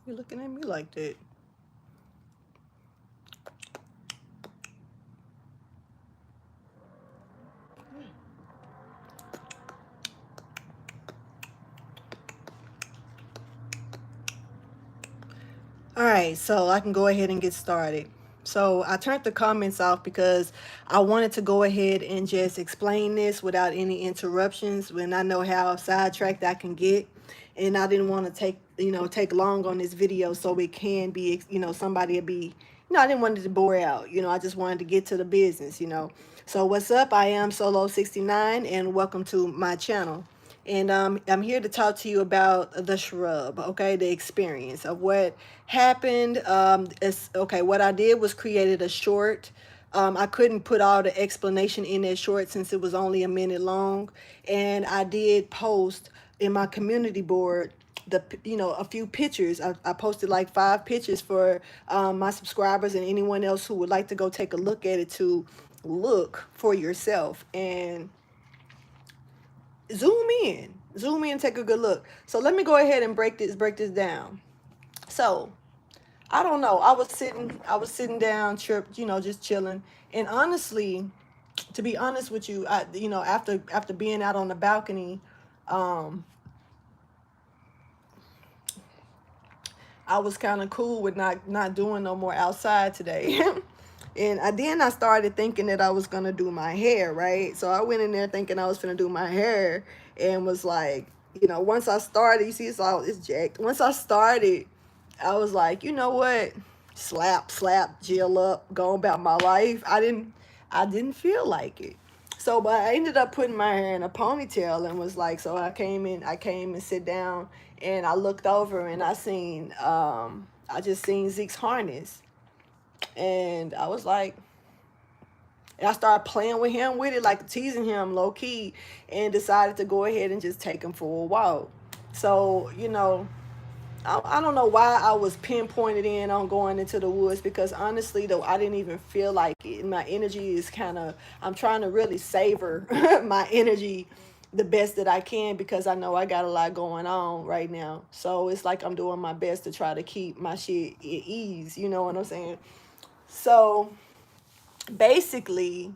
You looking at me like that? All right, so I can go ahead and get started. So I turned the comments off because I wanted to go ahead and just explain this without any interruptions when I know how sidetracked I can get. And I didn't want to take long on this video so it can be, somebody will be, I didn't want it to bore out. I just wanted to get to the business. So what's up? I am Solo69 and welcome to my channel. And I'm here to talk to you about the SHRUB, okay, the experience of what happened. Okay, what I did was created a short. I couldn't put all the explanation in that short since it was only a minute long. And I did post in my community board a few pictures. I posted like 5 pictures for my subscribers and anyone else who would like to go take a look at it to look for yourself and zoom in, take a good look. So let me go ahead and break this down. So I don't know, I was sitting down, just chilling, and honestly, to be honest with you, after being out on the balcony, I was kind of cool with not doing no more outside today. And then I started thinking that I was gonna do my hair, right? So I went in there thinking I was gonna do my hair, and was like, once I started, you see, it's jacked. Once I started, I was like, you know what? Slap, gel up, go about my life. I didn't feel like it. So, but I ended up putting my hair in a ponytail and was like, so I came and sit down, and I looked over and I just seen Zeke's harness. And I was like, and I started playing with him with it, like teasing him low key, and decided to go ahead and just take him for a walk. So, I don't know why I was pinpointed in on going into the woods, because honestly though, I didn't even feel like it. My energy is I'm trying to really savor my energy the best that I can, because I know I got a lot going on right now. So it's like I'm doing my best to try to keep my shit at ease, you know what I'm saying? So basically,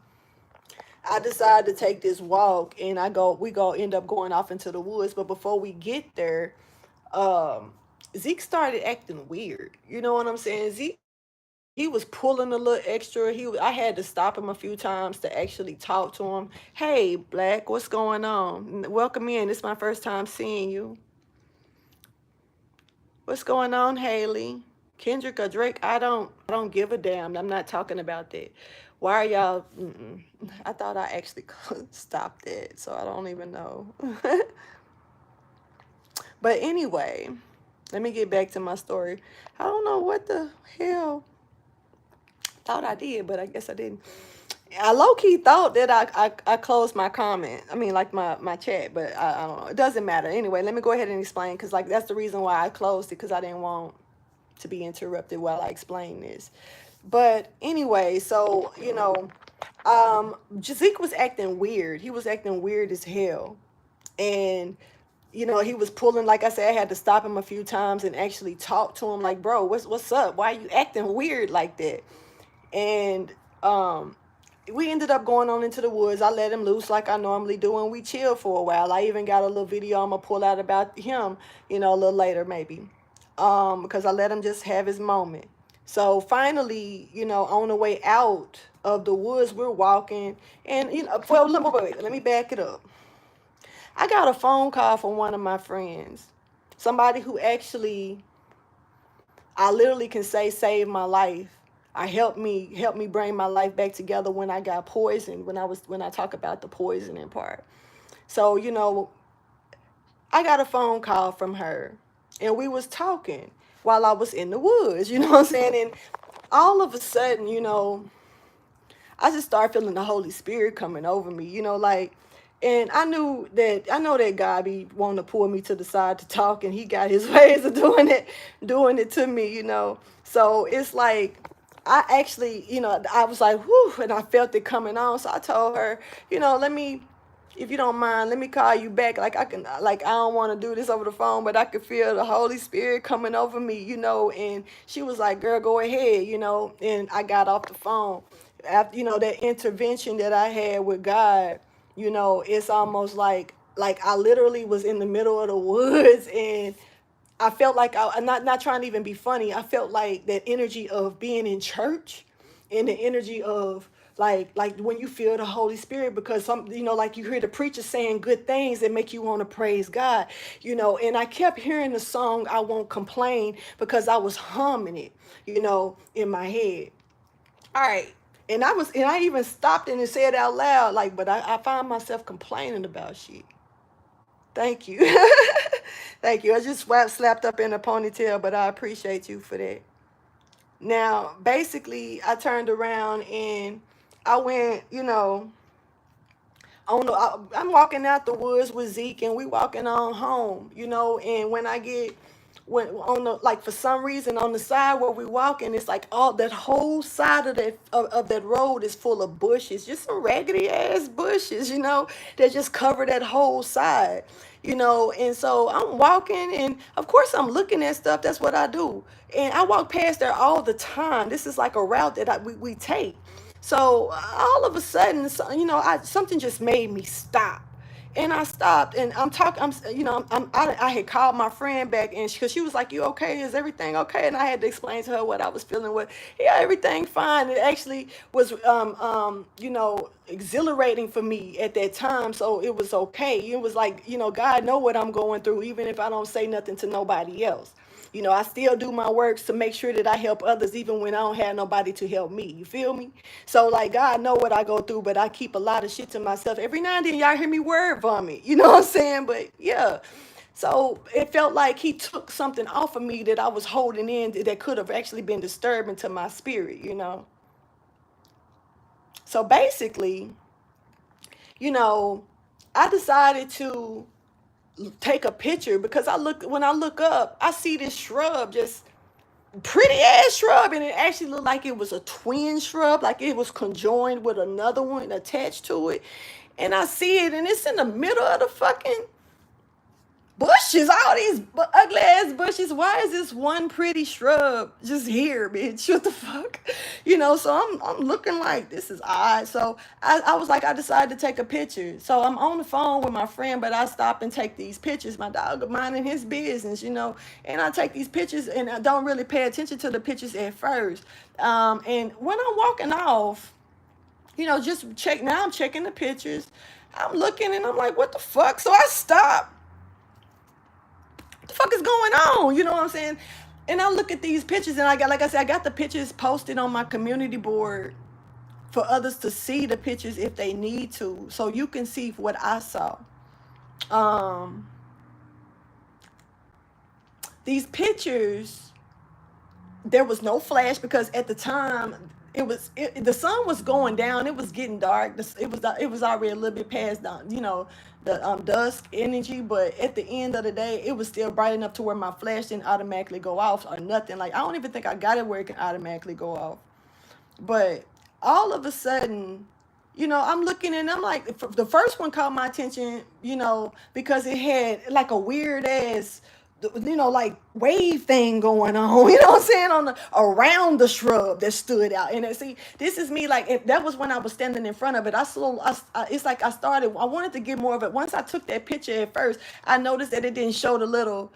I decided to take this walk, and we go end up going off into the woods. But before we get there, Zeke started acting weird. You know what I'm saying? Zeke, he was pulling a little extra. I had to stop him a few times to actually talk to him. Hey, Black, what's going on? Welcome in. It's my first time seeing you. What's going on, Haley? Kendrick or Drake? I don't give a damn. I'm not talking about that. Why are y'all? I thought I actually stopped that, so I don't even know. But anyway, let me get back to my story. I don't know what the hell. Thought I did, but I guess I didn't. I low-key thought that I closed my comment. I mean, like my chat, but I don't know. It doesn't matter. Anyway, let me go ahead and explain, because like that's the reason why I closed it, because I didn't want to be interrupted while I explain this. But anyway, so, Zeke was acting weird. He was acting weird as hell. And, he was pulling, like I said, I had to stop him a few times and actually talk to him like, bro, what's up? Why are you acting weird like that? And we ended up going on into the woods. I let him loose like I normally do, and we chilled for a while. I even got a little video I'm gonna pull out about him, a little later maybe, because I let him just have his moment. So finally, on the way out of the woods, we're walking, and well, wait, let me back it up. I got a phone call from one of my friends, somebody who actually, I literally can say, saved my life. I helped me bring my life back together when I got poisoned, when I talk about the poisoning part. So, I got a phone call from her, and we was talking while I was in the woods, you know what I'm saying? And all of a sudden, I just started feeling the Holy Spirit coming over me, and I know that God be wanting to pull me to the side to talk, and he got his ways of doing it to me, So it's like, I actually, I was like, whew, and I felt it coming on. So I told her, let me if you don't mind, let me call you back. Like I don't want to do this over the phone, but I could feel the Holy Spirit coming over me, you know. And she was like, girl, go ahead, you know. And I got off the phone. After, you know, that intervention that I had with God, you know, it's almost like I literally was in the middle of the woods, and I felt like I'm not trying to even be funny. I felt like that energy of being in church, and the energy of like when you feel the Holy Spirit, because some, you know, like you hear the preacher saying good things that make you want to praise God, you know. And I kept hearing the song "I Won't Complain" because I was humming it, you know, in my head. All right. And I even stopped and said out loud, like, but I find myself complaining about shit. Thank you. Thank you. I just slapped up in a ponytail, but I appreciate you for that. Now, basically, I turned around and I went, you know, I'm walking out the woods with Zeke, and we walking on home, you know. And when on the, like, for some reason on the side where we walking, it's like all that whole side of that road is full of bushes, just some raggedy ass bushes, you know, that just cover that whole side, you know. And so I'm walking, and of course I'm looking at stuff. That's what I do, and I walk past there all the time. This is like a route that we take. So all of a sudden, you know, something just made me stop. And I stopped, and I'm talking. You know, I had called my friend back, and because she was like, "You okay? Is everything okay?" And I had to explain to her what I was feeling with. Yeah, everything fine. It actually was, you know, exhilarating for me at that time, so it was okay. It was like, you know, God know what I'm going through, even if I don't say nothing to nobody else. You know, I still do my works to make sure that I help others even when I don't have nobody to help me. You feel me? So like God know what I go through, but I keep a lot of shit to myself. Every now and then y'all hear me word vomit. You know what I'm saying? But yeah. So it felt like he took something off of me that I was holding in that could have actually been disturbing to my spirit, you know. So basically, you know, I decided to take a picture because when I look up, I see this shrub, just pretty ass shrub, and it actually looked like it was a twin shrub, like it was conjoined with another one attached to it. And I see it, and it's in the middle of the fucking bushes, all these ugly ass bushes. Why is this one pretty shrub just here, bitch? What the fuck? You know, so I'm looking like this is odd. So I was like, I decided to take a picture. So I'm on the phone with my friend, but I stop and take these pictures. My dog minding his business, you know, and I take these pictures, and I don't really pay attention to the pictures at first. And when I'm walking off, you know, just check. Now I'm checking the pictures. I'm looking, and I'm like, what the fuck? So I stop. What the fuck is going on? You know what I'm saying? And I look at these pictures, and I got, like I said, I got the pictures posted on my community board for others to see the pictures if they need to, so you can see what I saw. Um, these pictures, there was no flash because at the time the sun was going down. It was getting dark. It was already a little bit past the, you know, the dusk energy, but at the end of the day, it was still bright enough to where my flash didn't automatically go off or nothing. Like, I don't even think I got it where it can automatically go off. But all of a sudden, you know, I'm looking, and I'm like, the first one caught my attention, you know, because it had like a weird ass, you know, like wave thing going on, you know what I'm saying, on the around the shrub that stood out. And see, this is me, like, if that was when I was standing in front of it, it's like I wanted to get more of it. Once I took that picture at first, I noticed that it didn't show the little,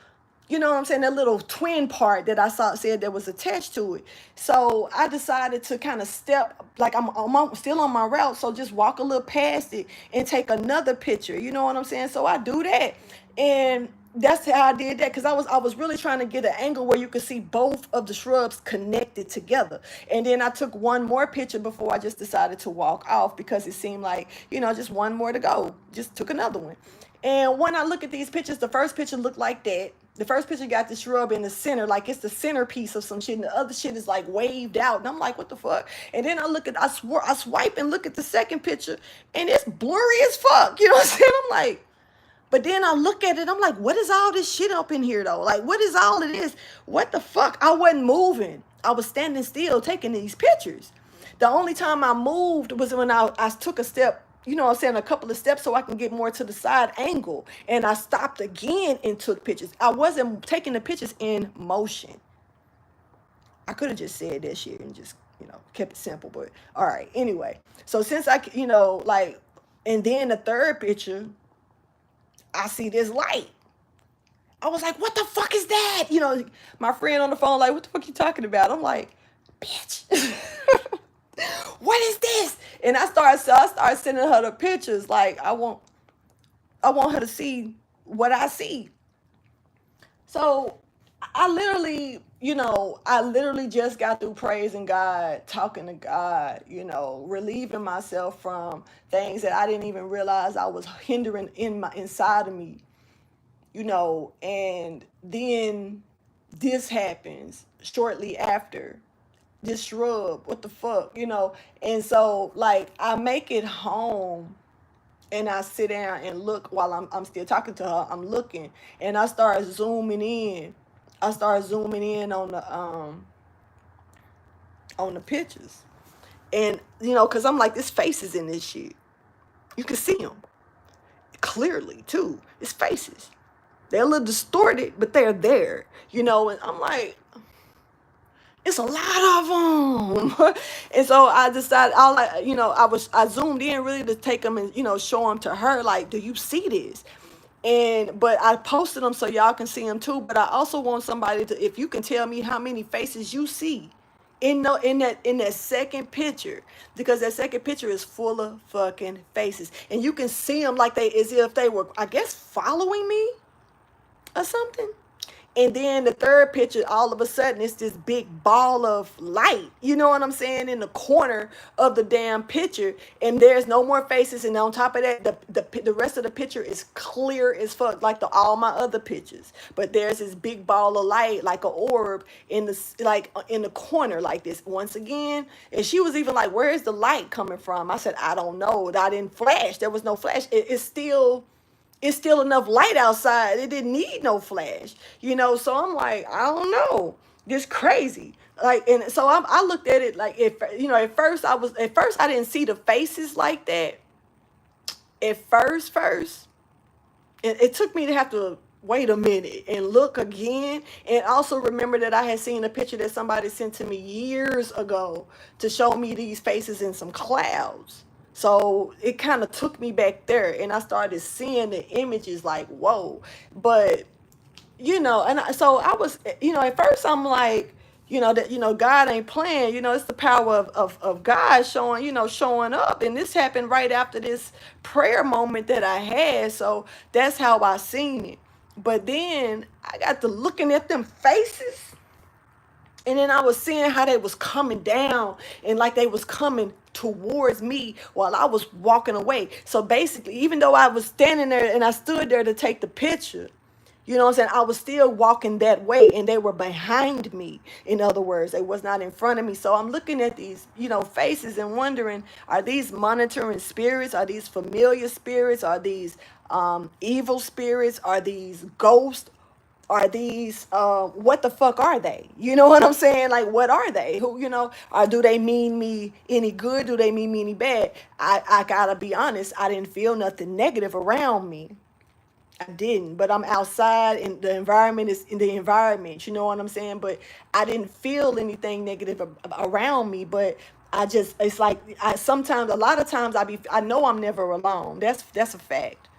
you know what I'm saying, that little twin part that I said that was attached to it. So I decided to kind of step, like I'm still on my route, so just walk a little past it and take another picture. You know what I'm saying? So I do that, and that's how I did that, because I was really trying to get an angle where you could see both of the shrubs connected together. And then I took one more picture before I just decided to walk off, because it seemed like, you know, just one more to go. Just took another one. And when I look at these pictures, the first picture looked like that. The first picture got the shrub in the center, like it's the centerpiece of some shit, and the other shit is like waved out. And I'm like, what the fuck? And then I swipe and look at the second picture, and it's blurry as fuck. You know what I'm saying? I'm like, but then I look at it, I'm like, what is all this shit up in here though? Like, what is all of this? What the fuck? I wasn't moving. I was standing still taking these pictures. The only time I moved was when I took a step you know what I'm saying, a couple of steps so I can get more to the side angle. And I stopped again and took pictures. I wasn't taking the pictures in motion. I could have just said that shit and just, you know, kept it simple. But all right, anyway. So since I, you know, like, and then the third picture, I see this light. I was like, what the fuck is that? You know, my friend on the phone, like, what the fuck you talking about? I'm like, bitch, what is this? And I started sending her the pictures. Like, I want her to see what I see. So I literally, you know, I literally just got through praising God, talking to God, you know, relieving myself from things that I didn't even realize I was hindering inside of me, you know. And then this happens shortly after. This SHRUB, what the fuck, you know. And so, like, I make it home and I sit down and look while I'm still talking to her. I'm looking and I start zooming in. I start zooming in on the pictures. And, you know, because I'm like, this faces in this shit. You can see them clearly, too. It's faces. They're a little distorted, but they're there, you know. And I'm like, it's a lot of them. And so I decided, I zoomed in really to take them and, you know, show them to her. Like, do you see this? But I posted them so y'all can see them too. But I also want somebody to, if you can tell me how many faces you see in that second picture, because that second picture is full of fucking faces, and you can see them like as if they were, I guess, following me or something. And then the third picture, all of a sudden, it's this big ball of light, you know what I'm saying, in the corner of the damn picture. And there's no more faces. And on top of that, the rest of the picture is clear as fuck, like all my other pictures. But there's this big ball of light, like an orb, in the corner like this once again. And she was even like, where is the light coming from? I said, I don't know. I didn't flash. There was no flash. It's still enough light outside. It didn't need no flash, you know. So I'm like, I don't know, this crazy. Like, and so I looked at it like, at first I didn't see the faces like that. At first, it took me to have to wait a minute and look again, and also remember that I had seen a picture that somebody sent to me years ago to show me these faces in some clouds. So it kind of took me back there, and I started seeing the images like, whoa. But, you know, so I was, you know, at first I'm like, you know, that, you know, God ain't playing, you know, it's the power of God showing up. And this happened right after this prayer moment that I had. So that's how I seen it. But then I got to looking at them faces. And then I was seeing how they was coming down, and like they was coming towards me while I was walking away. So basically, even though I was standing there and I stood there to take the picture, you know what I'm saying, I was still walking that way, and they were behind me. In other words, they was not in front of me. So I'm looking at these, you know, faces and wondering, are these monitoring spirits? Are these familiar spirits? Are these evil spirits? Are these ghosts? Are these, what the fuck are they? You know what I'm saying? Like, what are they? Who, you know, or do they mean me any good? Do they mean me any bad? I gotta be honest, I didn't feel nothing negative around me. I didn't, but I'm outside and the environment is in the environment, you know what I'm saying? But I didn't feel anything negative around me, but it's like, sometimes, a lot of times I know I'm never alone. That's a fact.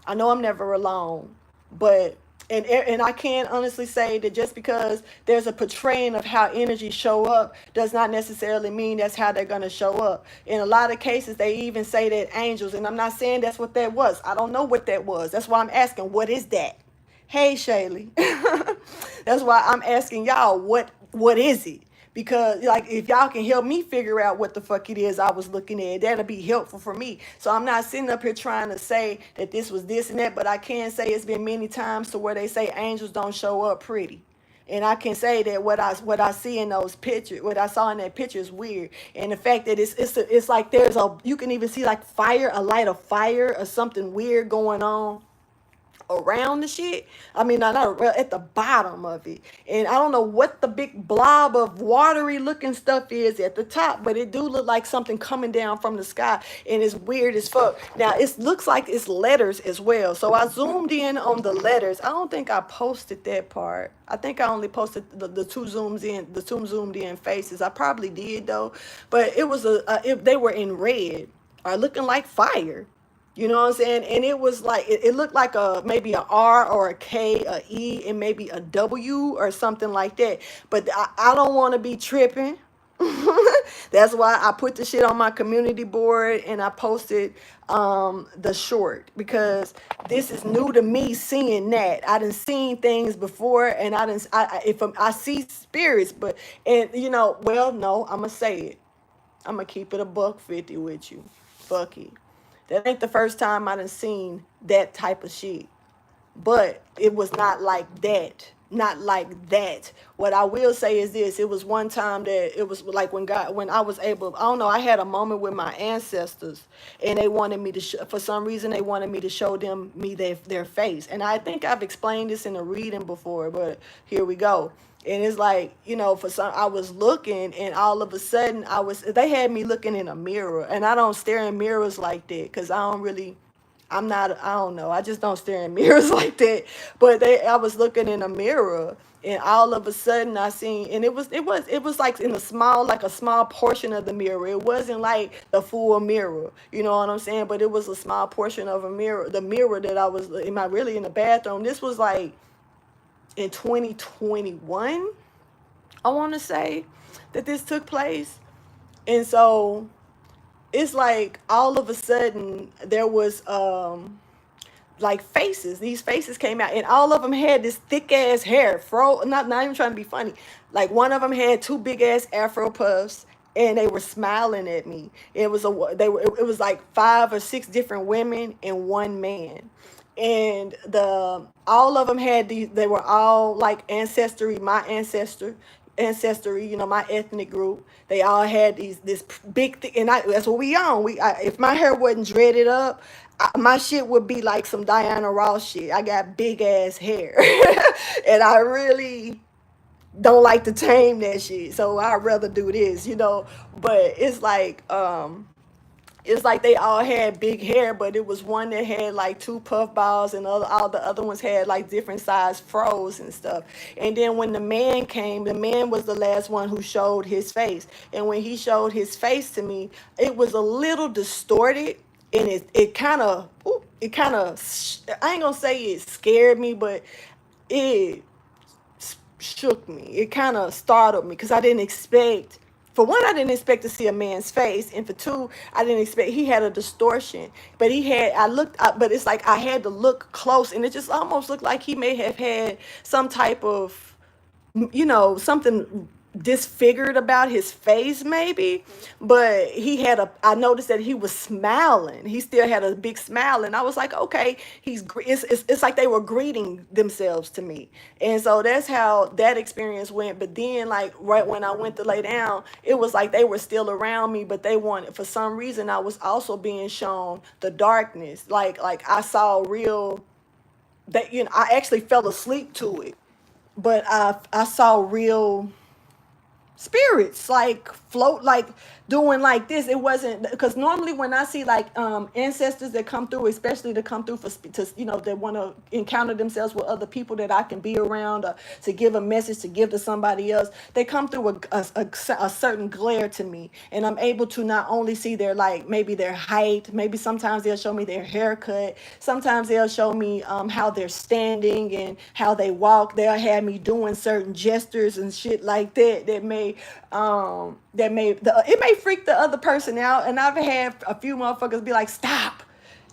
I know I'm never alone, but and I can honestly say that just because there's a portraying of how energies show up does not necessarily mean that's how they're going to show up. In a lot of cases, they even say that angels, and I'm not saying that's what that was. I don't know what that was. That's why I'm asking, what is that? Hey, Shaylee. That's why I'm asking y'all, what is it? Because, like, if y'all can help me figure out what the fuck it is I was looking at, that'll be helpful for me. So I'm not sitting up here trying to say that this was this and that, but I can say it's been many times to where they say angels don't show up pretty. And I can say that what I see in those pictures, what I saw in that picture is weird. And the fact that it's like you can even see like fire, a light of fire or something weird going on. around the shit. I mean, not around, at the bottom of it. And I don't know what the big blob of watery looking stuff is at the top, but it do look like something coming down from the sky, and it's weird as fuck. Now, it looks like it's letters as well. So I zoomed in on the letters. I don't think I posted that part. I think I only posted the two zoomed in faces. I probably did though, but it was they were in red, or looking like fire. You know what I'm saying? And it was like it looked like maybe a R or a K, a E, and maybe a W or something like that. But I don't want to be tripping. That's why I put the shit on my community board and I posted the short, because this is new to me seeing that. I done seen things before, and I see spirits, but, and you know, well, no, I'm gonna say it. I'm gonna keep it a $150 with you. Fuck it. That ain't the first time I done seen that type of shit. But it was not like that. Not like that. What I will say is this. It was one time that it was like when I was able, I don't know, I had a moment with my ancestors, and they wanted me to, for some reason, they wanted me to show me their face. And I think I've explained this in a reading before, but here we go. And it's like, you know, I was looking, and all of a sudden they had me looking in a mirror, and I don't stare in mirrors like that, because I don't know, I just don't stare in mirrors like that. But I was looking in a mirror, and all of a sudden I seen, and it was like in a small portion of the mirror. It wasn't like the full mirror, you know what I'm saying? But it was a small portion of a mirror, the mirror that I was, really in the bathroom? This was like in 2021, I want to say, that this took place. And so it's like all of a sudden there was like faces. These faces came out, and all of them had this thick ass hair, not even trying to be funny. Like one of them had two big ass afro puffs, and they were smiling at me. It was like 5 or 6 different women and one man. And all of them had they were all like my ancestry, you know, my ethnic group. They all had this big thing, and that's what we on. If my hair wasn't dreaded up, my shit would be like some Diana Ross shit. I got big ass hair, and I really don't like to tame that shit. So I'd rather do this, you know. But it's like they all had big hair, but it was one that had like 2 puff balls, and all the other ones had like different size fros and stuff. And then when the man came, the man was the last one who showed his face. And when he showed his face to me, it was a little distorted, and it kind of, I ain't gonna say it scared me, but it shook me. It kind of startled me, because I didn't expect, for one, I didn't expect to see a man's face, and for two, I didn't expect, he had a distortion, but but it's like I had to look close, and it just almost looked like he may have had some type of, you know, something disfigured about his face maybe. But I noticed that he was smiling. He still had a big smile, and I was like, okay, it's like they were greeting themselves to me. And so that's how that experience went. But then, like, right when I went to lay down, it was like they were still around me, but they wanted, for some reason, I was also being shown the darkness. Like I saw real, that, you know, I actually fell asleep to it, but I saw real spirits like float, like doing like this. It wasn't, because normally when I see like ancestors that come through, especially to come through to, you know, that want to encounter themselves with other people that I can be around, or to give a message to give to somebody else, they come through a certain glare to me, and I'm able to not only see their, like, maybe their height, maybe sometimes they'll show me their haircut, sometimes they'll show me how they're standing and how they walk. They'll have me doing certain gestures and shit like that it may freak the other person out. And I've had a few motherfuckers be like, stop,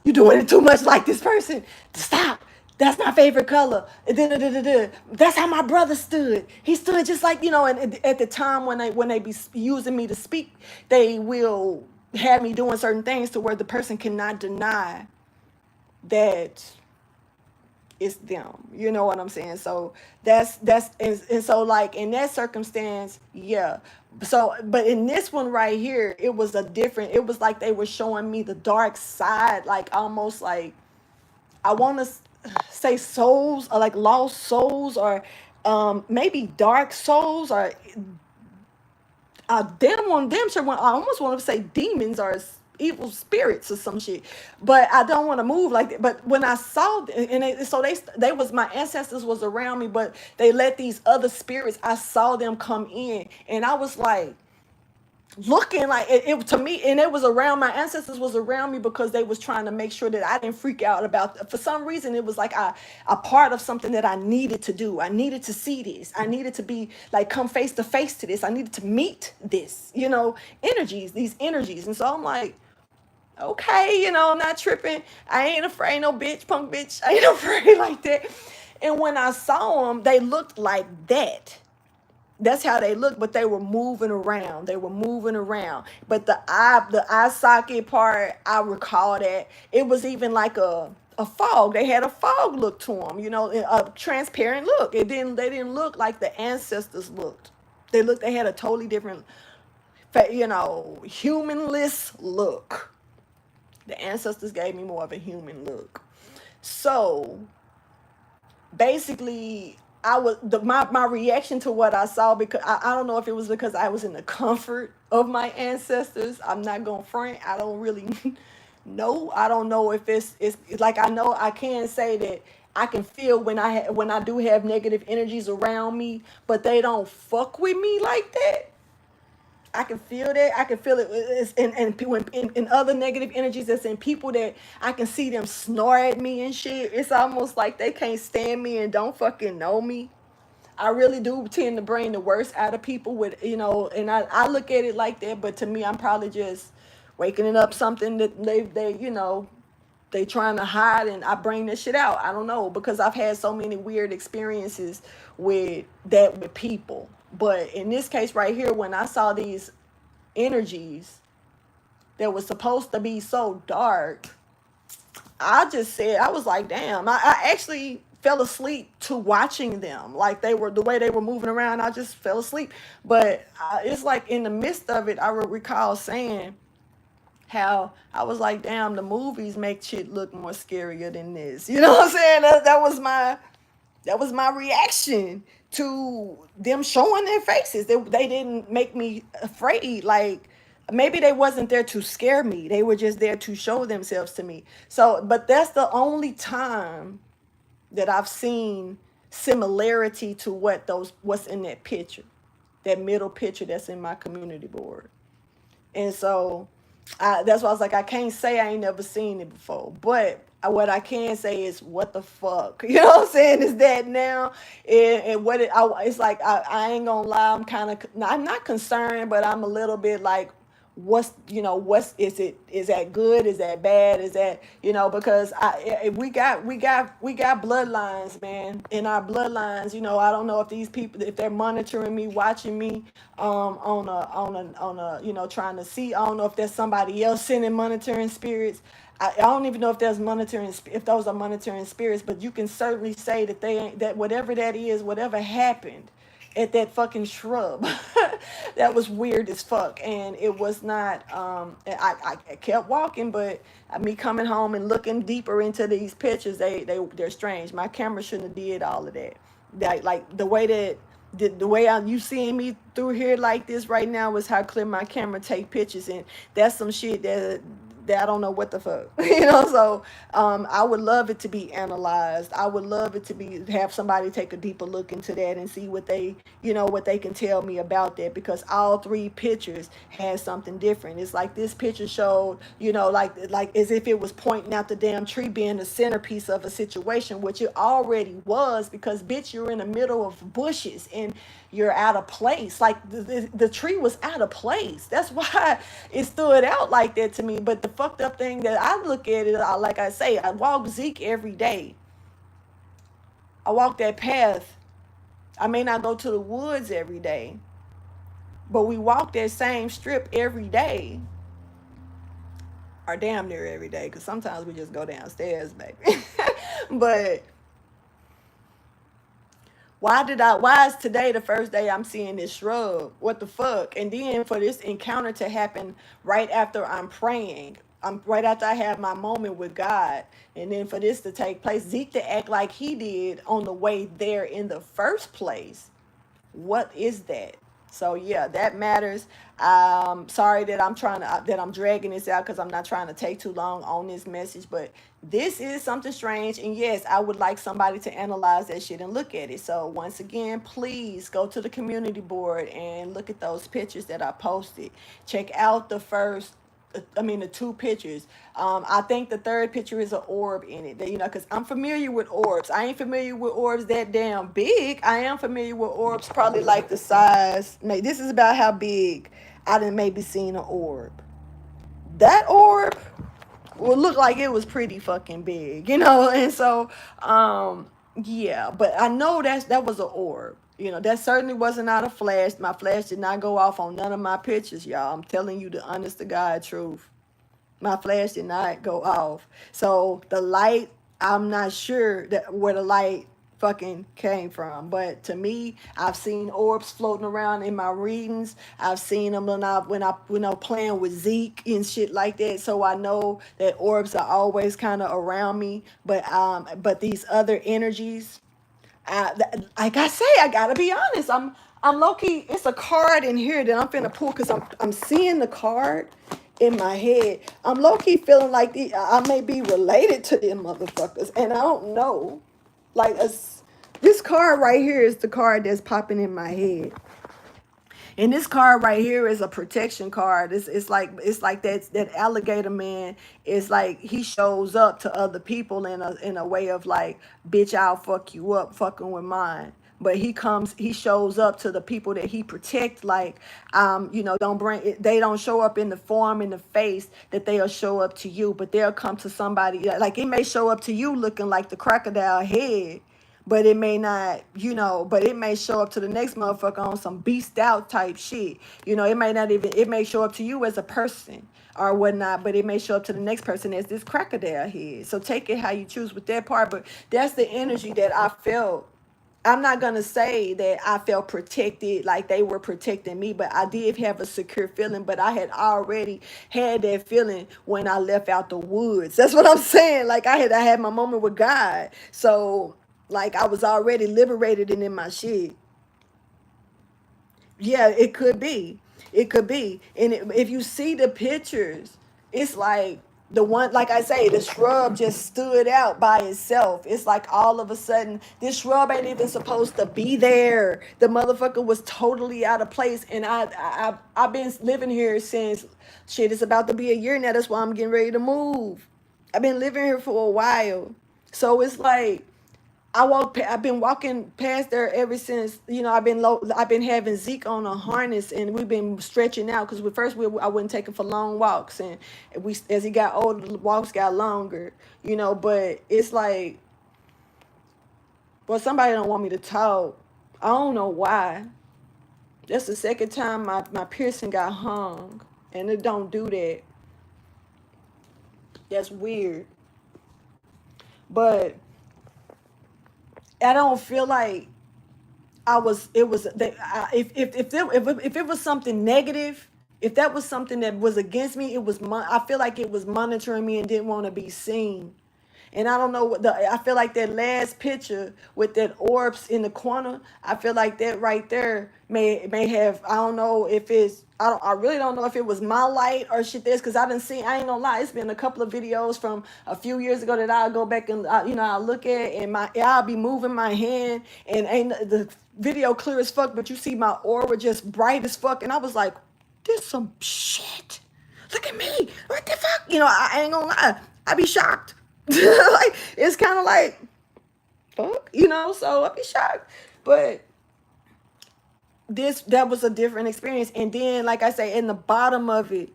you doing it too much like this person, stop, that's my favorite color, that's how my brother stood, he stood just like, you know. And at the time when they be using me to speak, they will have me doing certain things to where the person cannot deny that it's them, you know what I'm saying? So and so, like, in that circumstance, yeah. So, but in this one right here, it was like they were showing me the dark side, like almost like, I want to say souls, or like lost souls, or maybe dark souls, or damn sure I almost want to say demons or evil spirits or some shit, but I don't want to move like that. But when I saw and so they was, my ancestors was around me, but they let these other spirits, I saw them come in, and I was like looking like it to me, and it was around, my ancestors was around me because they was trying to make sure that I didn't freak out about, for some reason it was like a part of something that I needed to do. I needed to see this, I needed to be like, come face to face to this, I needed to meet this, energies, these energies. And so I'm like, okay, I'm not tripping, I ain't afraid, no bitch, punk bitch, I ain't afraid like that. And when I saw them, they looked like that. That's how they looked, but they were moving around. They were moving around. But the eye socket part, I recall that it was even like a fog. They had a fog look to them, a transparent look. They didn't look like the ancestors looked. They had a totally different, humanless look. The ancestors gave me more of a human look. So basically, my reaction to what I saw, because I don't know if it was because I was in the comfort of my ancestors. I'm not gonna front, I don't really know. I don't know if it's like, I know I can say that I can feel when I do have negative energies around me, but they don't fuck with me like that. I can feel that. I can feel it. In other negative energies that's in people, that I can see them snore at me and shit. It's almost like they can't stand me and don't fucking know me. I really do tend to bring the worst out of people with, and I look at it like that, but to me, I'm probably just waking it up something that they trying to hide, and I bring this shit out. I don't know, because I've had so many weird experiences with that with people. But in this case right here, when I saw these energies that was supposed to be so dark, I was like, damn. I actually fell asleep to watching them. Like, the way they were moving around, I just fell asleep. But it's like in the midst of it, I recall saying how I was like, damn, the movies make shit look more scarier than this. You know what I'm saying? That was my reaction to them showing their faces. They didn't make me afraid. Like, maybe they wasn't there to scare me. They were just there to show themselves to me. So, but that's the only time that I've seen similarity to what's in that picture, that middle picture that's in my community board. And so that's why I was like, I can't say I ain't never seen it before. But what I can say is, what the fuck? You know what I'm saying? Is that now? And it's like, I ain't gonna lie, I'm not concerned, but I'm a little bit like, is that good? Is that bad? Is that, because we got bloodlines, man. In our bloodlines, I don't know if these people, if they're monitoring me, watching me, on a trying to see. I don't know if there's somebody else sending monitoring spirits. I don't even know if if those are monitoring spirits, but you can certainly say that they ain't, that whatever that is, whatever happened at that fucking shrub, that was weird as fuck. And it was not, I kept walking, but me coming home and looking deeper into these pictures, they're strange. My camera shouldn't have did all of that. Like the way that the way you seeing me through here like this right now is how clear my camera take pictures. And that's some shit that I don't know what the fuck, So I would love it to be analyzed. I would love it to have somebody take a deeper look into that and see what they can tell me about that, because all three pictures had something different. It's like this picture showed, like as if it was pointing out the damn tree being the centerpiece of a situation, which it already was, because bitch, you're in the middle of bushes and you're out of place. Like the tree was out of place. That's why it stood out like that to me. But the fucked up thing that I look at it, like I say, I walk Zeke every day. I walk that path. I may not go to the woods every day, but we walk that same strip every day, or damn near every day, because sometimes we just go downstairs, baby. But why is today the first day I'm seeing this shrub? What the fuck? And then for this encounter to happen right after I'm praying, I'm right after I had my moment with God, and then for this to take place, Zeke to act like he did on the way there in the first place. What is that? So yeah, that matters. Sorry that I'm dragging this out, because I'm not trying to take too long on this message, but this is something strange, and yes, I would like somebody to analyze that shit and look at it. So once again, please go to the community board and look at those pictures that I posted. Check out the two pictures. I think the third picture is an orb in it. That, because I'm familiar with orbs. I ain't familiar with orbs that damn big. I am familiar with orbs probably like the size. This is about how big I done maybe seen an orb. That orb would look like it was pretty fucking big, and so, yeah, but I know that was an orb. That certainly wasn't out a flash. My flash did not go off on none of my pictures, y'all. I'm telling you the honest to God truth. My flash did not go off. So the light, I'm not sure that where the light fucking came from. But to me, I've seen orbs floating around in my readings. I've seen them when I playing with Zeke and shit like that. So I know that orbs are always kind of around me. But these other energies, like I say, I gotta be honest. I'm low key. It's a card in here that I'm finna pull, because I'm seeing the card in my head. I'm low key feeling like I may be related to them motherfuckers, and I don't know. Like this card right here is the card that's popping in my head. And this card right here is a protection card. It's like that alligator man. It's like he shows up to other people in a way of like, bitch, I'll fuck you up, fucking with mine. But he shows up to the people that he protect, like, they don't show up in the form, in the face that they'll show up to you, but they'll come to somebody, like it may show up to you looking like the crocodile head, but it may not, but it may show up to the next motherfucker on some beast out type shit. It may show up to you as a person or whatnot, but it may show up to the next person as this crocodile head. So take it how you choose with that part, but that's the energy that I felt. I'm not going to say that I felt protected like they were protecting me, but I did have a secure feeling. But I had already had that feeling when I left out the woods. That's what I'm saying. Like I had my moment with God. So like I was already liberated and in my shit. Yeah, it could be. It could be. And if you see the pictures, it's like the one, like I say, the shrub just stood out by itself. It's like all of a sudden, this shrub ain't even supposed to be there. The motherfucker was totally out of place. And I've been living here since, shit, it's about to be a year now. That's why I'm getting ready to move. I've been living here for a while. So it's like, I've been walking past there ever since. I've been having Zeke on a harness, and we've been stretching out, because I wouldn't take him for long walks, and as he got older, the walks got longer. But it's like, well, somebody don't want me to talk. I don't know why. That's the second time my piercing got hung, and it don't do that. That's weird. But I don't feel like if it was something negative, if that was something that was against me, I feel like it was monitoring me and didn't want to be seen. And I don't know I feel like that last picture with that orbs in the corner, I feel like that right there may have, I don't know if it's, I really don't know if it was my light or shit this, because I ain't gonna lie, it's been a couple of videos from a few years ago that I'll go back and I'll look at, and I'll be moving my hand, and ain't the video clear as fuck, but you see my aura just bright as fuck, and I was like, this some shit. Look at me. What the fuck? I ain't gonna lie, I be shocked. Like, it's kind of like, fuck, so I'd be shocked. But that was a different experience. And then, like I say, in the bottom of it,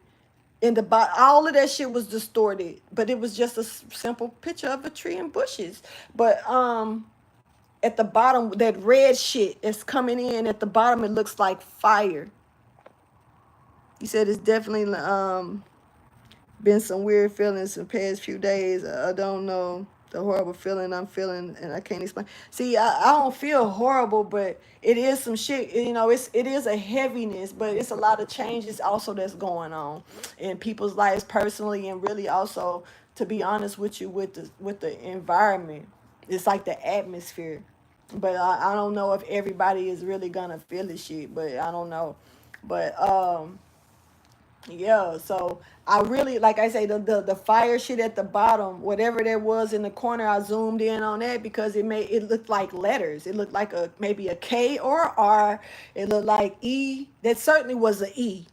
all of that shit was distorted, but it was just a simple picture of a tree and bushes. But at the bottom, that red shit that's coming in at the bottom, it looks like fire. He said it's definitely been some weird feelings the past few days. I don't know. The horrible feeling I'm feeling, and I can't explain. See, I don't feel horrible, but it is some shit. You know, it is a heaviness, but it's a lot of changes also that's going on in people's lives personally, and really also, to be honest with you, with the environment. It's like the atmosphere. But I don't know if everybody is really gonna feel this shit. But I don't know. But yeah, so I really, like I say, the fire shit at the bottom, whatever there was in the corner, I zoomed in on that because it looked like letters. It looked like maybe a K or a R. It looked like E. That certainly was a E.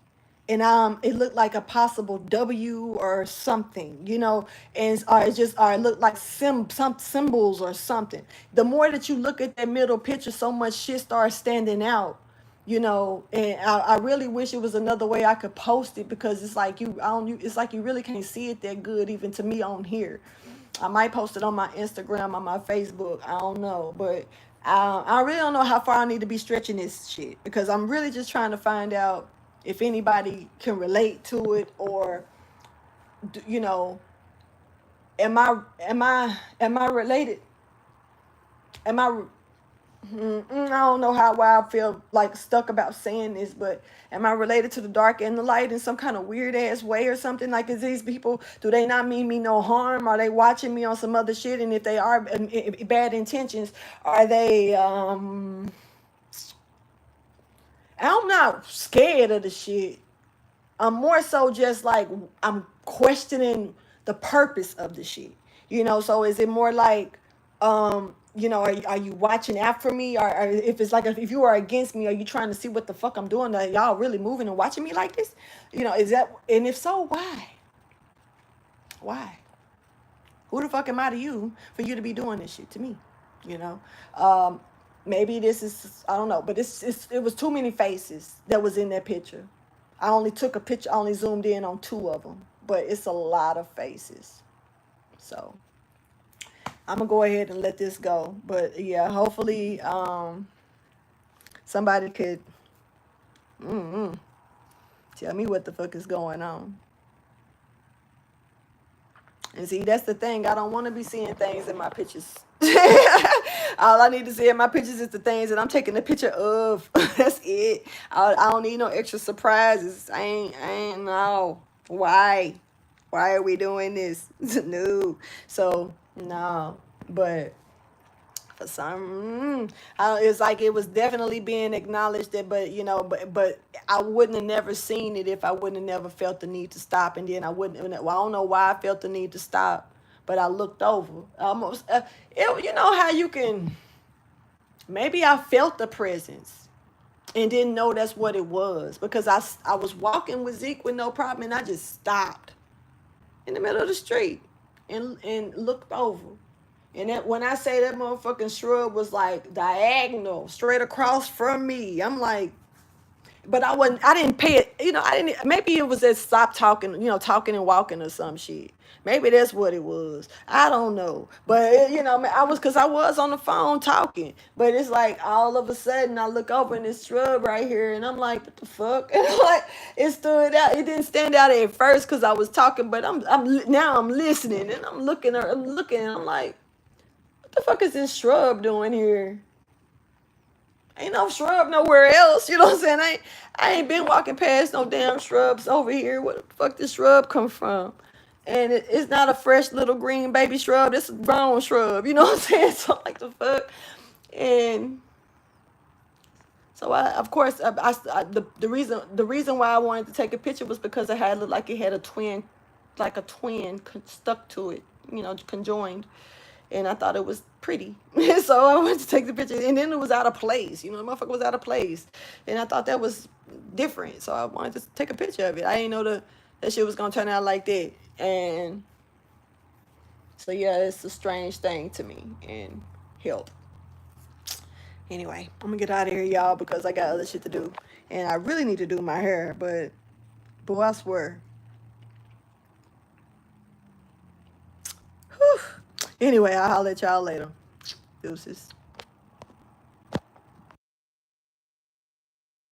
And it looked like a possible W or something, you know, and or it looked like some symbols or something. The more that you look at that middle picture, so much shit starts standing out, you know. And I really wish it was another way I could post it, because it's like it's like you really can't see it that good, even to me on here. I might post it on my Instagram, on my Facebook, I don't know. But I really don't know how far I need to be stretching this shit, because I'm really just trying to find out if anybody can relate to it, or you know, am I related? Am I I don't know why I feel like stuck about saying this, but am I related to the dark and the light in some kind of weird ass way or something? Like, is these people, do they not mean me no harm? Are they watching me on some other shit? And if they are bad intentions, are they I'm not scared of the shit. I'm more so just like, I'm questioning the purpose of the shit. You know, so is it more like, you know, are you watching out for me? Or if it's like, if you are against me, are you trying to see what the fuck I'm doing? Are y'all really moving and watching me like this? You know, is that, and if so, why? Why? Who the fuck am I to you for you to be doing this shit to me? You know? Maybe this is, I don't know, but it was too many faces that was in that picture. I only took a picture, I only zoomed in on 2 of them, but it's a lot of faces. So I'm gonna go ahead and let this go. But yeah, hopefully somebody could tell me what the fuck is going on. And see, that's the thing. I don't want to be seeing things in my pictures. All I need to see in my pictures is the things that I'm taking a picture of. That's it. I don't need no extra surprises. I ain't no. Why? Why are we doing this? No. So, no. But for some, it's like it was definitely being acknowledged that, but you know, but I wouldn't have never seen it if I wouldn't have never felt the need to stop. And then I wouldn't, well, I don't know why I felt the need to stop, but I looked over almost, you know how you can, maybe I felt the presence and didn't know that's what it was, because I was walking with Zeke with no problem, and I just stopped in the middle of the street and looked over. And that, when I say that motherfucking SHRUB was like diagonal, straight across from me, I'm like, but I didn't pay it, you know, maybe it was that stop talking, you know, talking and walking or some shit. Maybe that's what it was. I don't know. But, you know, because I was on the phone talking. But it's like all of a sudden I look over and it's SHRUB right here. And I'm like, what the fuck? And like, it stood out. It didn't stand out at first because I was talking. But now I'm listening. And I'm looking. And I'm like, what the fuck is this SHRUB doing here? Ain't no SHRUB nowhere else. You know what I'm saying? I ain't been walking past no damn shrubs over here. Where the fuck this SHRUB come from? And it's not a fresh little green baby shrub. It's a grown shrub. You know what I'm saying? So like the fuck. And so the reason why I wanted to take a picture was because it looked like it had a twin stuck to it. You know, conjoined. And I thought it was pretty. So I went to take the picture. And then it was out of place. You know, the motherfucker was out of place. And I thought that was different. So I wanted to take a picture of it. I didn't know that shit was going to turn out like that. And so, yeah, it's a strange thing to me. And help. Anyway, I'm going to get out of here, y'all, because I got other shit to do. And I really need to do my hair. But, boy, I swear. Whew. Anyway, I'll holler at y'all later. Deuces.